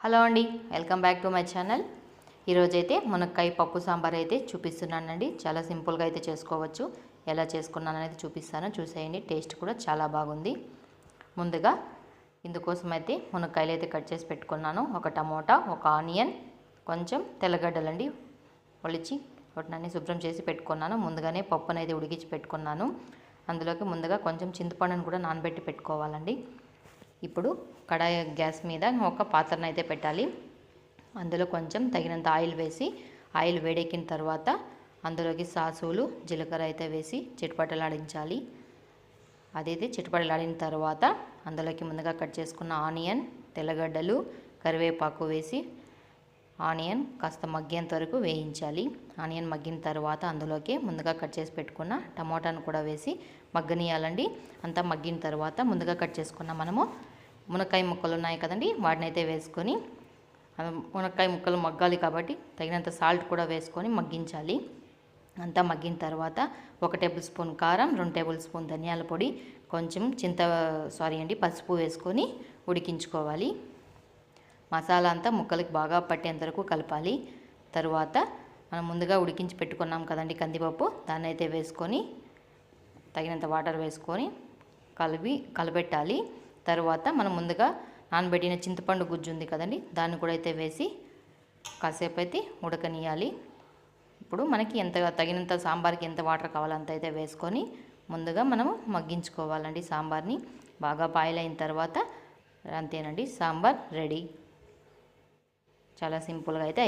Hello అండి, welcome back to my channel. ఈరోజైతే మునక్కాయ పప్పు సాంబార్ అయితే చూపిస్తున్నానండి. చాలా సింపుల్గా అయితే చేసుకోవచ్చు. ఎలా చేసుకున్నాననేది చూపిస్తాను, చూసేయండి. టేస్ట్ కూడా చాలా బాగుంది. ముందుగా ఇందుకోసం అయితే మునక్కాయలు అయితే కట్ చేసి పెట్టుకున్నాను. ఒక టమోటా, ఒక ఆనియన్, కొంచెం తెల్లగడ్డలండి ఒలిచి వాటిని శుభ్రం చేసి పెట్టుకున్నాను. ముందుగానే పప్పును అయితే ఉడికించి పెట్టుకున్నాను. అందులోకి ముందుగా కొంచెం చింతపండును కూడా నానబెట్టి పెట్టుకోవాలండి. ఇప్పుడు కడాయి గ్యాస్ మీద ఒక పాత్రను అయితే పెట్టాలి. అందులో కొంచెం తగినంత ఆయిల్ వేసి, ఆయిల్ వేడెక్కిన తర్వాత అందులోకి సాసులు, జీలకర్ర అయితే వేసి చిటపటలాడించాలి. అదైతే చిటపటలాడిన తర్వాత అందులోకి ముందుగా కట్ చేసుకున్న ఆనియన్, తెల్లగడ్డలు, కరివేపాకు వేసి ఆనియన్ కాస్త మగ్గేంత వరకు వేయించాలి. ఆనియన్ మగ్గిన తర్వాత అందులోకి ముందుగా కట్ చేసి పెట్టుకున్న టమోటాను కూడా వేసి మగ్గనియాలండి. అంతా మగ్గిన తర్వాత ముందుగా కట్ చేసుకున్న మనము మునక్కాయ ముక్కలు ఉన్నాయి కదండి, వాటిని అయితే వేసుకొని, మునక్కాయ ముక్కలు మగ్గాలి కాబట్టి తగినంత సాల్ట్ కూడా వేసుకొని మగ్గించాలి. అంతా మగ్గిన తర్వాత 1 టేబుల్ స్పూన్ కారం, 2 టేబుల్ స్పూన్ ధనియాల పొడి, కొంచెం పసుపు వేసుకొని ఉడికించుకోవాలి. మసాలా అంతా ముక్కలకి బాగా పట్టేంత వరకు కలపాలి. తర్వాత మనం ముందుగా ఉడికించి పెట్టుకున్నాం కదండి కందిపప్పు, దాన్ని అయితే వేసుకొని తగినంత వాటర్ వేసుకొని కలబెట్టాలి. తర్వాత మనం ముందుగా నానబెట్టిన చింతపండు గుజ్జు ఉంది కదండి, దాన్ని కూడా అయితే వేసి కాసేపు అయితే ఉడకనియాలి. ఇప్పుడు మనకి తగినంత సాంబార్కి ఎంత వాటర్ కావాలో అంత అయితే వేసుకొని ముందుగా మనము మగ్గించుకోవాలండి. సాంబార్ని బాగా బాయిల్ అయిన తర్వాత అంతేనండి, సాంబార్ రెడీ. చాలా సింపుల్గా అయితే